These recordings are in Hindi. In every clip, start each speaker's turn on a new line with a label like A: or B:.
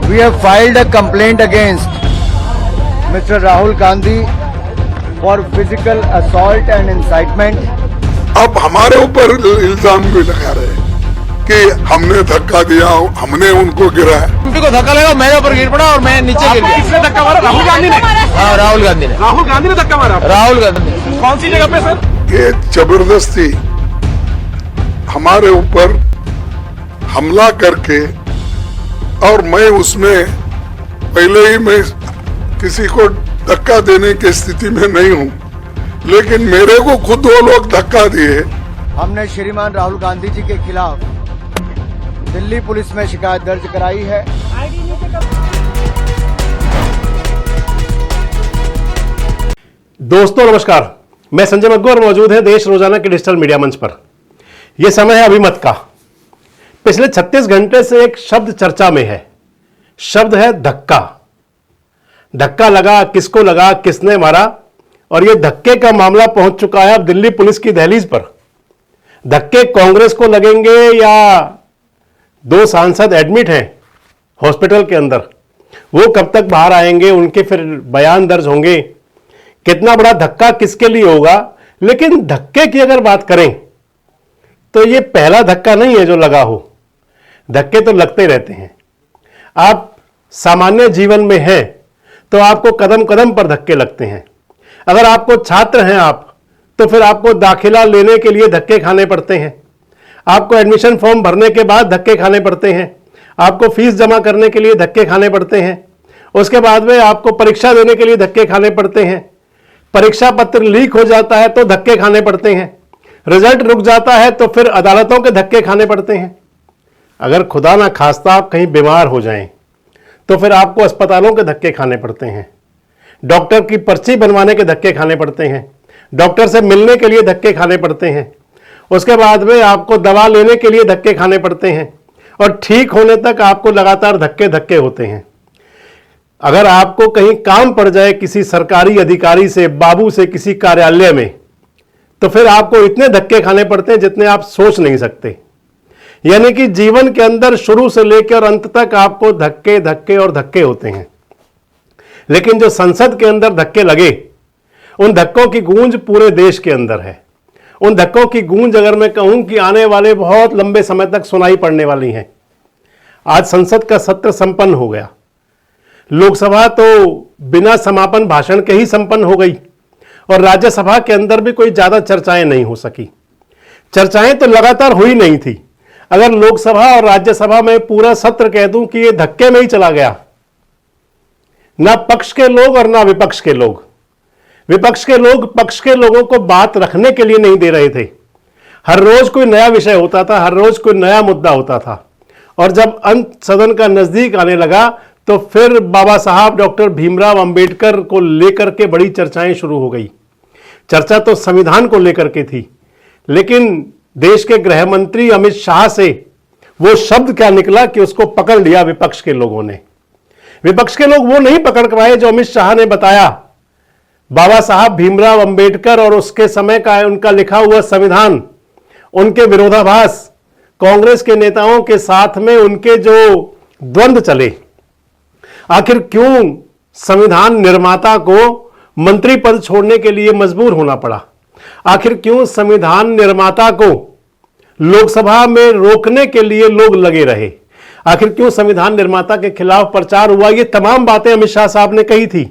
A: We have filed a complaint against Mr. Rahul Gandhi for physical assault and incitement.
B: अब हमारे ऊपर इल्जाम भी लगा रहे हैं कि हमने धक्का दिया, हमने उनको गिराया।
C: एमपी को धक्का लगा, मेरे ऊपर गिर पड़ा और मैं नीचे गिर गया।
D: किसने धक्का मारा? राहुल गांधी ने?
C: हाँ, राहुल गांधी ने।
D: राहुल गांधी ने धक्का मारा?
C: राहुल गांधी ने।
D: कौन सी जगह पे सर?
B: ये जबरदस्ती हमारे ऊपर हमला करके, और मैं उसमें पहले ही मैं किसी को धक्का देने की स्थिति में नहीं हूं, लेकिन मेरे को खुद वो लोग धक्का दिए।
A: हमने श्रीमान राहुल गांधी जी के खिलाफ दिल्ली पुलिस में शिकायत दर्ज कराई है।
E: दोस्तों नमस्कार, मैं संजय मग्गू और मौजूद है देश रोजाना के डिजिटल मीडिया मंच पर। यह समय है अभिमत का। पिछले 36 घंटे से एक शब्द चर्चा में है, शब्द है धक्का। धक्का लगा, किसको लगा, किसने मारा, और यह धक्के का मामला पहुंच चुका है अब दिल्ली पुलिस की दहलीज पर। धक्के कांग्रेस को लगेंगे या 2 सांसद एडमिट हैं हॉस्पिटल के अंदर, वो कब तक बाहर आएंगे, उनके फिर बयान दर्ज होंगे, कितना बड़ा धक्का किसके लिए होगा। लेकिन धक्के की अगर बात करें तो ये पहला धक्का नहीं है जो लगा हो। धक्के तो लगते रहते हैं। आप सामान्य जीवन में हैं तो आपको कदम कदम पर धक्के लगते हैं। अगर आपको छात्र हैं आप, तो फिर आपको दाखिला लेने के लिए धक्के खाने पड़ते हैं। आपको एडमिशन फॉर्म भरने के बाद धक्के खाने पड़ते हैं। आपको फीस जमा करने के लिए धक्के खाने पड़ते हैं। उसके बाद में आपको परीक्षा देने के लिए धक्के खाने पड़ते हैं। परीक्षा पत्र लीक हो जाता है तो धक्के खाने पड़ते हैं। रिजल्ट रुक जाता है तो फिर अदालतों के धक्के खाने पड़ते हैं। अगर खुदा ना खास्ता आप कहीं बीमार हो जाएं तो फिर आपको अस्पतालों के धक्के खाने पड़ते हैं। डॉक्टर की पर्ची बनवाने के धक्के खाने पड़ते हैं। डॉक्टर से मिलने के लिए धक्के खाने पड़ते हैं। उसके बाद में आपको दवा लेने के लिए धक्के खाने पड़ते हैं, और ठीक होने तक आपको लगातार धक्के धक्के होते हैं। अगर आपको कहीं काम पड़ जाए किसी सरकारी अधिकारी से, बाबू से, किसी कार्यालय में, तो फिर आपको इतने धक्के खाने पड़ते हैं जितने आप सोच नहीं सकते। यानी कि जीवन के अंदर शुरू से लेकर अंत तक आपको धक्के धक्के और धक्के होते हैं। लेकिन जो संसद के अंदर धक्के लगे, उन धक्कों की गूंज पूरे देश के अंदर है। उन धक्कों की गूंज अगर मैं कहूं कि आने वाले बहुत लंबे समय तक सुनाई पड़ने वाली है। आज संसद का सत्र संपन्न हो गया। लोकसभा तो बिना समापन भाषण के ही संपन्न हो गई, और राज्यसभा के अंदर भी कोई ज्यादा चर्चाएं नहीं हो सकी। चर्चाएं तो लगातार हुई नहीं थी। अगर लोकसभा और राज्यसभा में पूरा सत्र कह दूं कि ये धक्के में ही चला गया, ना पक्ष के लोग और ना विपक्ष के लोग। विपक्ष के लोग पक्ष के लोगों को बात रखने के लिए नहीं दे रहे थे। हर रोज कोई नया विषय होता था, हर रोज कोई नया मुद्दा होता था, और जब अंत सदन का नजदीक आने लगा तो फिर बाबा साहब डॉक्टर भीमराव अंबेडकर को लेकर के बड़ी चर्चाएं शुरू हो गई। चर्चा तो संविधान को लेकर के थी, लेकिन देश के गृह मंत्री अमित शाह से वो शब्द क्या निकला कि उसको पकड़ लिया विपक्ष के लोगों ने। विपक्ष के लोग वो नहीं पकड़ पाए जो अमित शाह ने बताया। बाबा साहब भीमराव अंबेडकर और उसके समय का उनका लिखा हुआ संविधान, उनके विरोधाभास, कांग्रेस के नेताओं के साथ में उनके जो द्वंद्व चले। आखिर क्यों संविधान निर्माता को मंत्री पद छोड़ने के लिए मजबूर होना पड़ा? आखिर क्यों संविधान निर्माता को लोकसभा में रोकने के लिए लोग लगे रहे? आखिर क्यों संविधान निर्माता के खिलाफ प्रचार हुआ? ये तमाम बातें अमित शाह साहब ने कही थी।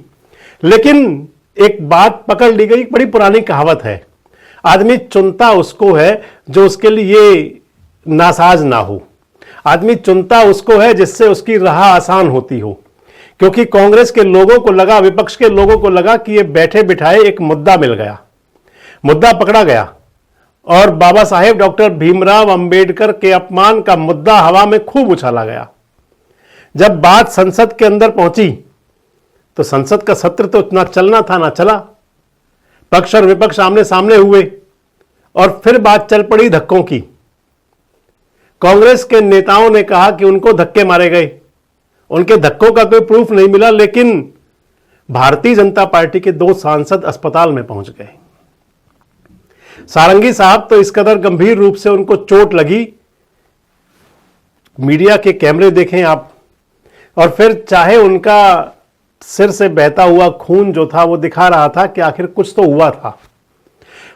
E: लेकिन एक बात पकड़ ली गई। बड़ी पुरानी कहावत है, आदमी चुनता उसको है जो उसके लिए नासाज ना हो। आदमी चुनता उसको है जिससे उसकी राह आसान होती हो। क्योंकि कांग्रेस के लोगों को लगा, विपक्ष के लोगों को लगा कि ये बैठे बिठाए एक मुद्दा मिल गया, मुद्दा पकड़ा गया, और बाबा साहेब डॉक्टर भीमराव अंबेडकर के अपमान का मुद्दा हवा में खूब उछाला गया। जब बात संसद के अंदर पहुंची तो संसद का सत्र तो इतना चलना था ना चला। पक्ष और विपक्ष आमने सामने हुए और फिर बात चल पड़ी धक्कों की। कांग्रेस के नेताओं ने कहा कि उनको धक्के मारे गए, उनके धक्कों का कोई प्रूफ नहीं मिला, लेकिन भारतीय जनता पार्टी के 2 सांसद अस्पताल में पहुंच गए। सारंगी साहब तो इस कदर गंभीर रूप से उनको चोट लगी, मीडिया के कैमरे देखें आप, और फिर चाहे उनका सिर से बहता हुआ खून जो था वो दिखा रहा था कि आखिर कुछ तो हुआ था।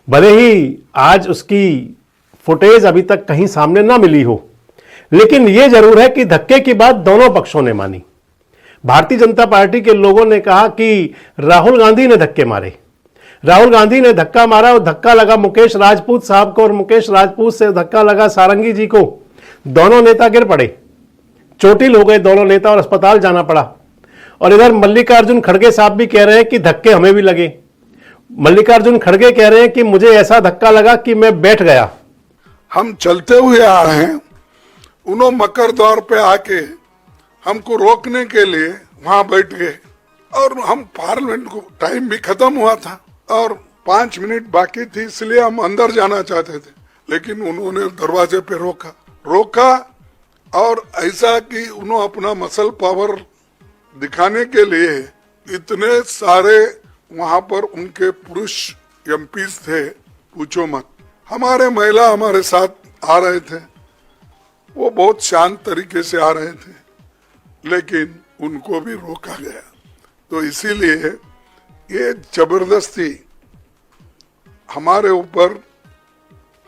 E: भले ही आज उसकी फुटेज अभी तक कहीं सामने ना मिली हो, लेकिन यह जरूर है कि धक्के की बात दोनों पक्षों ने मानी। भारतीय जनता पार्टी के लोगों ने कहा कि राहुल गांधी ने धक्के मारे, राहुल गांधी ने धक्का मारा और धक्का लगा मुकेश राजपूत साहब को और मुकेश राजपूत से धक्का लगा सारंगी जी को। दोनों नेता गिर पड़े, चोटिल हो गए दोनों नेता और अस्पताल जाना पड़ा। और इधर मल्लिकार्जुन खड़गे साहब भी कह रहे हैं कि धक्के हमें भी लगे। मल्लिकार्जुन खड़गे कह रहे हैं कि मुझे ऐसा धक्का लगा कि मैं बैठ गया।
B: हम चलते हुए आ रहे हैं, उन्होंने मकर द्वार पे आके हमको रोकने के लिए वहां बैठ गए और हम पार्लियामेंट को टाइम भी खत्म हुआ था और 5 मिनट बाकी थी, इसलिए हम अंदर जाना चाहते थे, लेकिन उन्होंने दरवाजे पे रोका और ऐसा कि उन्होंने अपना मसल पावर दिखाने के लिए इतने सारे वहां पर उनके पुरुष एमपीज थे, पूछो मत। हमारे महिला हमारे साथ आ रहे थे, वो बहुत शांत तरीके से आ रहे थे, लेकिन उनको भी रोका गया। तो इसीलिए ये जबरदस्ती हमारे ऊपर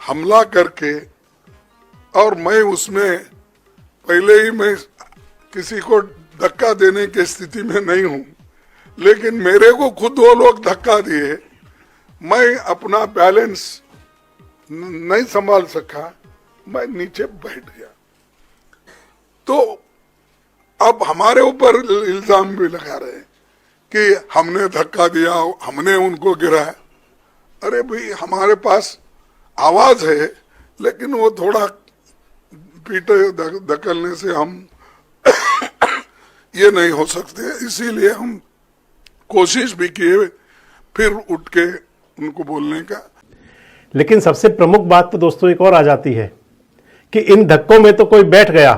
B: हमला करके, और मैं उसमें पहले ही मैं किसी को धक्का देने की स्थिति में नहीं हूं, लेकिन मेरे को खुद वो लोग धक्का दिए, मैं अपना बैलेंस नहीं संभाल सका, मैं नीचे बैठ गया। तो अब हमारे ऊपर इल्जाम भी लगा रहे हैं कि हमने धक्का दिया, हमने उनको गिराया। अरे भाई, हमारे पास आवाज है, लेकिन वो थोड़ा पीटे धकलने से हम ये नहीं हो सकते, इसीलिए हम कोशिश भी किए फिर उठ के उनको बोलने का।
E: लेकिन सबसे प्रमुख बात तो दोस्तों एक और आ जाती है कि इन धक्कों में तो कोई बैठ गया,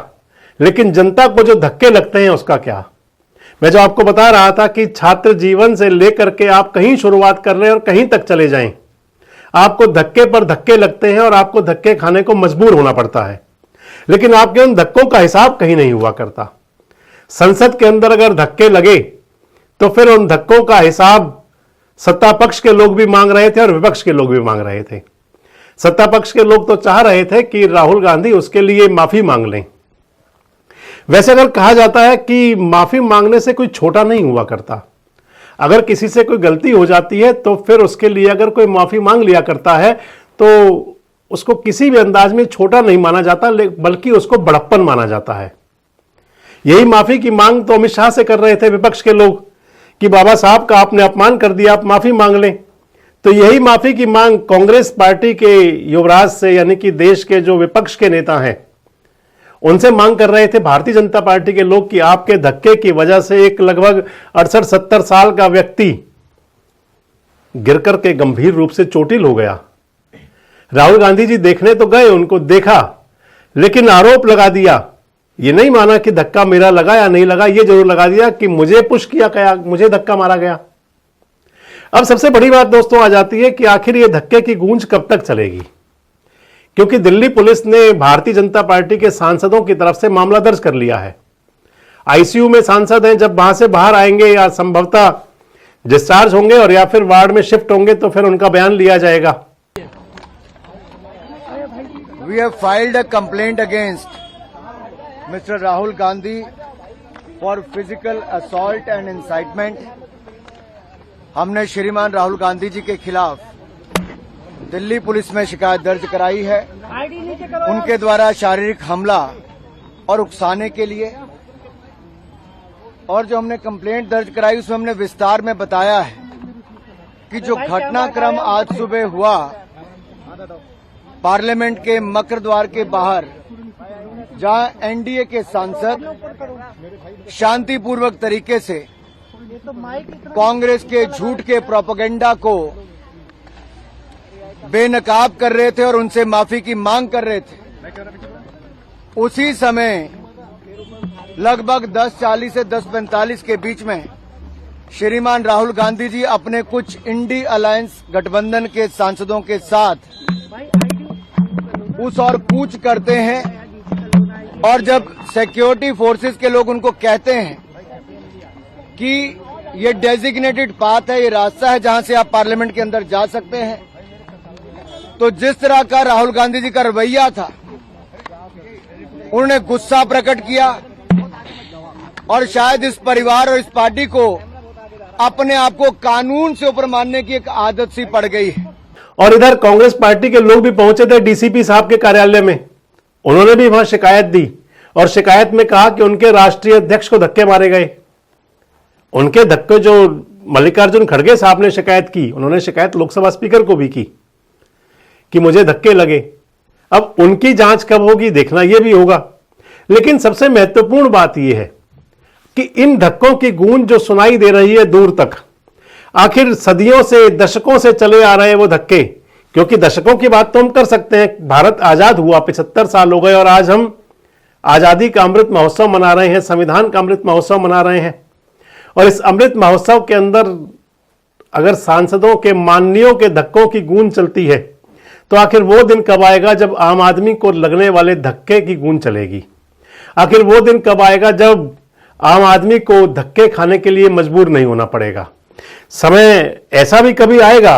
E: लेकिन जनता को जो धक्के लगते हैं उसका क्या। मैं जो आपको बता रहा था कि छात्र जीवन से लेकर के आप कहीं शुरुआत कर रहे हैं और कहीं तक चले जाएं, आपको धक्के पर धक्के लगते हैं और आपको धक्के खाने को मजबूर होना पड़ता है, लेकिन आपके उन धक्कों का हिसाब कहीं नहीं हुआ करता। संसद के अंदर अगर धक्के लगे तो फिर उन धक्कों का हिसाब सत्ता पक्ष के लोग भी मांग रहे थे और विपक्ष के लोग भी मांग रहे थे। सत्ता पक्ष के लोग तो चाह रहे थे कि राहुल गांधी उसके लिए माफी मांग लें। वैसे अगर कहा जाता है कि माफी मांगने से कोई छोटा नहीं हुआ करता, अगर किसी से कोई गलती हो जाती है तो फिर उसके लिए अगर कोई माफी मांग लिया करता है तो उसको किसी भी अंदाज में छोटा नहीं माना जाता, बल्कि उसको बड़प्पन माना जाता है। यही माफी की मांग तो अमित शाह से कर रहे थे विपक्ष के लोग कि बाबा साहब का आपने अपमान कर दिया, आप माफी मांग लें। तो यही माफी की मांग कांग्रेस पार्टी के युवराज से, यानी कि देश के जो विपक्ष के नेता हैं, उनसे मांग कर रहे थे भारतीय जनता पार्टी के लोग कि आपके धक्के की वजह से एक लगभग 68-70 साल का व्यक्ति गिरकर के गंभीर रूप से चोटिल हो गया। राहुल गांधी जी देखने तो गए, उनको देखा, लेकिन आरोप लगा दिया, ये नहीं माना कि धक्का मेरा लगा या नहीं लगा, ये जरूर लगा दिया कि मुझे पुश किया गया, मुझे धक्का मारा गया। अब सबसे बड़ी बात दोस्तों आ जाती है कि आखिर ये धक्के की गूंज कब तक चलेगी, क्योंकि दिल्ली पुलिस ने भारतीय जनता पार्टी के सांसदों की तरफ से मामला दर्ज कर लिया है। आईसीयू में सांसद हैं, जब वहां से बाहर आएंगे या संभवतः डिस्चार्ज होंगे और या फिर वार्ड में शिफ्ट होंगे तो फिर उनका बयान लिया जाएगा।
A: We have filed a complaint against Mr. Rahul Gandhi for physical assault and incitement. हमने श्रीमान राहुल गांधी जी के खिलाफ दिल्ली पुलिस में शिकायत दर्ज कराई है, उनके द्वारा शारीरिक हमला और उकसाने के लिए। और जो हमने कंप्लेंट दर्ज कराई उसमें हमने विस्तार में बताया है कि जो घटनाक्रम आज सुबह हुआ पार्लियामेंट के मकर द्वार के बाहर, जहां एनडीए के सांसद शांतिपूर्वक तरीके से कांग्रेस के झूठ के प्रोपेगेंडा को बेनकाब कर रहे थे और उनसे माफी की मांग कर रहे थे, उसी समय लगभग 10:40 से 10:45 के बीच में श्रीमान राहुल गांधी जी अपने कुछ इंडी अलायंस गठबंधन के सांसदों के साथ उस और कूच करते हैं और जब सिक्योरिटी फोर्सेस के लोग उनको कहते हैं कि ये डेजिग्नेटेड पाथ है, ये रास्ता है जहां से आप पार्लियामेंट के अंदर जा सकते हैं, तो जिस तरह का राहुल गांधी जी का रवैया था, उन्होंने गुस्सा प्रकट किया और शायद इस परिवार और इस पार्टी को अपने आप को कानून से ऊपर मानने की एक आदत सी पड़ गई है।
E: और इधर कांग्रेस पार्टी के लोग भी पहुंचे थे डीसीपी साहब के कार्यालय में। उन्होंने भी वहां शिकायत दी और शिकायत में कहा कि उनके राष्ट्रीय अध्यक्ष को धक्के मारे गए। उनके धक्के जो मल्लिकार्जुन खड़गे साहब ने शिकायत की, उन्होंने शिकायत लोकसभा स्पीकर को भी की कि मुझे धक्के लगे। अब उनकी जांच कब होगी देखना यह भी होगा। लेकिन सबसे महत्वपूर्ण बात यह है कि इन धक्कों की गूंज जो सुनाई दे रही है दूर तक, आखिर सदियों से दशकों से चले आ रहे वो धक्के, क्योंकि दशकों की बात तो हम कर सकते हैं। भारत आजाद हुआ 75 साल हो गए और आज हम आजादी का अमृत महोत्सव मना रहे हैं, संविधान का अमृत महोत्सव मना रहे हैं। और इस अमृत महोत्सव के अंदर अगर सांसदों के माननीयों के धक्कों की गूंज चलती है तो आखिर वो दिन कब आएगा जब आम आदमी को लगने वाले धक्के की गूंज चलेगी? आखिर वो दिन कब आएगा जब आम आदमी को धक्के खाने के लिए मजबूर नहीं होना पड़ेगा? समय ऐसा भी कभी आएगा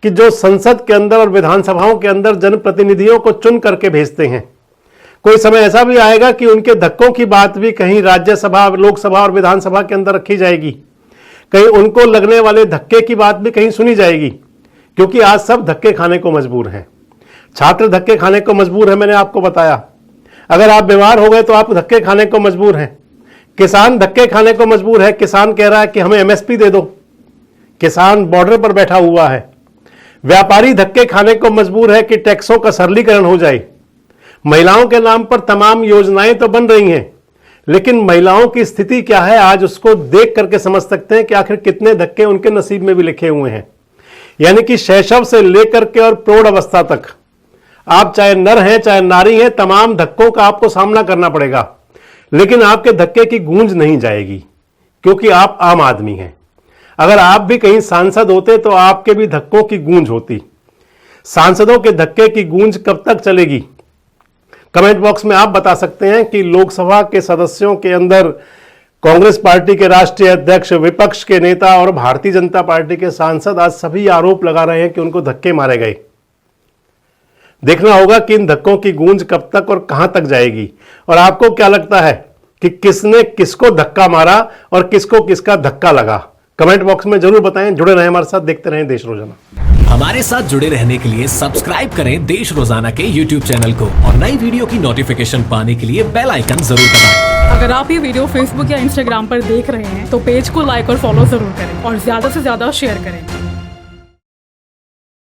E: कि जो संसद के अंदर और विधानसभाओं के अंदर जनप्रतिनिधियों को चुन करके भेजते हैं, कोई समय ऐसा भी आएगा कि उनके धक्कों की बात भी कहीं राज्यसभा, लोकसभा और विधानसभा के अंदर रखी जाएगी। कहीं उनको लगने वाले धक्के की बात भी कहीं सुनी जाएगी, क्योंकि आज सब धक्के खाने को मजबूर हैं। छात्र धक्के खाने को मजबूर है, मैंने आपको बताया। अगर आप बीमार हो गए तो आप धक्के खाने को मजबूर हैं। किसान धक्के खाने को मजबूर है। किसान कह रहा है कि हमें एमएसपी दे दो। किसान बॉर्डर पर बैठा हुआ है। व्यापारी धक्के खाने को मजबूर है कि टैक्सों का सरलीकरण हो जाए। महिलाओं के नाम पर तमाम योजनाएं तो बन रही हैं, लेकिन महिलाओं की स्थिति क्या है आज उसको देख करके समझ सकते हैं कि आखिर कितने धक्के उनके नसीब में भी लिखे हुए हैं। यानी कि शैशव से लेकर के और प्रौढ़ अवस्था तक, आप चाहे नर हैं चाहे नारी हैं, तमाम धक्कों का आपको सामना करना पड़ेगा। लेकिन आपके धक्के की गूंज नहीं जाएगी, क्योंकि आप आम आदमी हैं। अगर आप भी कहीं सांसद होते तो आपके भी धक्कों की गूंज होती। सांसदों के धक्के की गूंज कब तक चलेगी? कमेंट बॉक्स में आप बता सकते हैं कि लोकसभा के सदस्यों के अंदर कांग्रेस पार्टी के राष्ट्रीय अध्यक्ष, विपक्ष के नेता और भारतीय जनता पार्टी के सांसद आज सभी आरोप लगा रहे हैं कि उनको धक्के मारे गए। देखना होगा कि इन धक्कों की गूंज कब तक और कहां तक जाएगी। और आपको क्या लगता है कि किसने किसको धक्का मारा और किसको किसका धक्का लगा? कमेंट बॉक्स में जरूर बताएं। जुड़े रहें हमारे साथ, देखते रहें देश रोजाना।
F: हमारे साथ जुड़े रहने के लिए सब्सक्राइब करें देश रोजाना के YouTube चैनल को और नई वीडियो की नोटिफिकेशन पाने के लिए बेल आइकन जरूर दबाएं।
G: अगर आप ये वीडियो फेसबुक या इंस्टाग्राम पर देख रहे हैं तो पेज को लाइक और फॉलो जरूर करें और ज्यादा से ज्यादा शेयर करें।